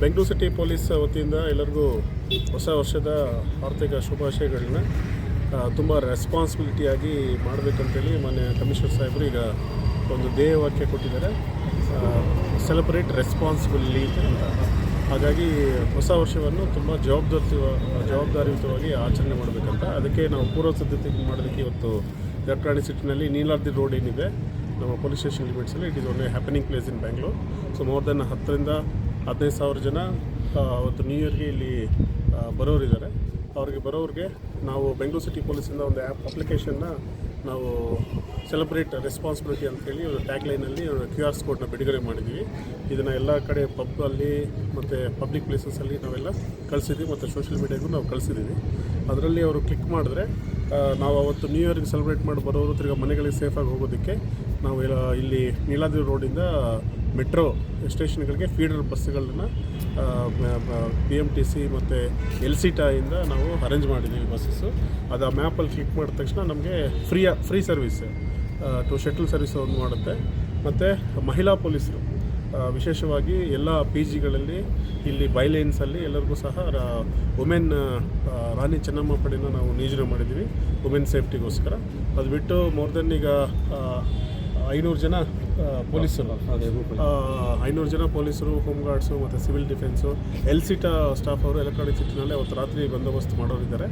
Bengaluru city police ವತಿಯಿಂದ ಎಲ್ಲರಿಗೂ ಹೊಸ ವರ್ಷದ ಆರ್ಥಿಕ ಶುಭಾಶಯಗಳನ್ನ ತುಂಬ ರೆಸ್ಪಾನ್ಸಿಬಿಲಿಟಿಯಾಗಿ ಮಾಡಬೇಕಂತೇಳಿ ಮಾನ್ಯ ಕಮಿಷನರ್ ಸಾಹೇಬರು ಈಗ ಒಂದು ಧ್ಯೇಯವಾಕ್ಯ ಕೊಟ್ಟಿದ್ದಾರೆ, ಸೆಲೆಬ್ರೇಟ್ ರೆಸ್ಪಾನ್ಸಿಬಿಲಿ ಅಂತ. ಹಾಗಾಗಿ ಹೊಸ ವರ್ಷವನ್ನು ತುಂಬ ಜವಾಬ್ದಾರಿಯುತವಾಗಿ ಆಚರಣೆ ಮಾಡಬೇಕಂತ ಅದಕ್ಕೆ ನಾವು ಪೂರ್ವ ಸಿದ್ಧತೆ ಮಾಡೋದಕ್ಕೆ ಇವತ್ತು ಎಲೆಕ್ಟ್ರಾನಿಕ್ ಸಿಟಿನಲ್ಲಿ ನೀಲಾದ್ರಿ ರೋಡ್ ಏನಿದೆ ನಮ್ಮ ಪೊಲೀಸ್ ಸ್ಟೇಷನ್ ಲಿಮಿಟ್ಸಲ್ಲಿ it is one happening place in Bangalore. So more than 10,000 to 15,000 ಜನ ಅವತ್ತು ನ್ಯೂ ಇಯರ್ಗೆ ಇಲ್ಲಿ ಬರೋರಿದ್ದಾರೆ. ಬರೋರಿಗೆ ನಾವು ಬೆಂಗಳೂರು ಸಿಟಿ ಪೊಲೀಸಿಂದ ಒಂದು ಅಪ್ಲಿಕೇಶನ್ನ ನಾವು ಸೆಲೆಬ್ರೇಟ್ ರೆಸ್ಪಾನ್ಸಿಬಿಲಿಟಿ ಅಂತೇಳಿ ಒಂದು ಟ್ಯಾಗ್ಲೈನಲ್ಲಿ QR ಕೋಡ್ನ ಬಿಡುಗಡೆ ಮಾಡಿದ್ದೀವಿ. ಇದನ್ನು ಎಲ್ಲ ಕಡೆ ಪಬ್ಬಲ್ಲಿ ಮತ್ತು ಪಬ್ಲಿಕ್ ಪ್ಲೇಸಸಲ್ಲಿ ನಾವೆಲ್ಲ ಕಳಿಸಿದ್ದೀವಿ ಮತ್ತು ಸೋಷಿಯಲ್ ಮೀಡಿಯಾಗೂ ನಾವು ಕಳಿಸಿದ್ದೀವಿ. ಅದರಲ್ಲಿ ಅವರು ಕ್ಲಿಕ್ ಮಾಡಿದ್ರೆ ನಾವು ಅವತ್ತು ನ್ಯೂ ಇಯರ್ಗೆ ಸೆಲೆಬ್ರೇಟ್ ಮಾಡಿ ಬರೋರು ತಿರ್ಗಿ ಮನೆಗಳಿಗೆ ಸೇಫಾಗಿ ಹೋಗೋದಕ್ಕೆ ನಾವು ಇಲ್ಲಿ ನೀಲಾದ್ರಿ ರೋಡಿಂದ ಮೆಟ್ರೋ ಸ್ಟೇಷನ್ಗಳಿಗೆ ಫೀಡರ್ ಬಸ್ಸುಗಳನ್ನ BMTC ಮತ್ತು LCTAಯಿಂದ ನಾವು ಅರೇಂಜ್ ಮಾಡಿದ್ದೀವಿ ಬಸ್ಸಸ್ಸು. ಅದು ಆ ಮ್ಯಾಪಲ್ಲಿ ಕ್ಲಿಕ್ ಮಾಡಿದ ತಕ್ಷಣ ನಮಗೆ free service to shuttle service ಒಂದು ಮಾಡುತ್ತೆ. ಮತ್ತು ಮಹಿಳಾ ಪೊಲೀಸರು ವಿಶೇಷವಾಗಿ ಎಲ್ಲ PGಗಳಲ್ಲಿ ಇಲ್ಲಿ ಬೈಲೈನ್ಸಲ್ಲಿ ಎಲ್ಲರಿಗೂ ಸಹ ವುಮೆನ್ ರಾಣಿ ಚೆನ್ನಮ್ಮ ಪಡೆಯನ್ನು ನಾವು ನಿಯೋಜನೆ ಮಾಡಿದ್ದೀವಿ ವುಮೆನ್ ಸೇಫ್ಟಿಗೋಸ್ಕರ. ಅದು ಬಿಟ್ಟು ಮೋರ್ ದೆನ್ ಈಗ 500 ಜನ ಪೊಲೀಸರು 500 ಜನ ಪೊಲೀಸರು, ಹೋಮ್ ಗಾರ್ಡ್ಸು ಮತ್ತು ಸಿವಿಲ್ ಡಿಫೆನ್ಸು, LCTA ಸ್ಟಾಫ್ ಅವರು ಎಲೆಕ್ಟ್ರಾನಿಕ್ ಸಿಟಿನಲ್ಲಿ ಅವತ್ತು ರಾತ್ರಿ ಬಂದೋಬಸ್ತ್ ಮಾಡೋರಿದ್ದಾರೆ.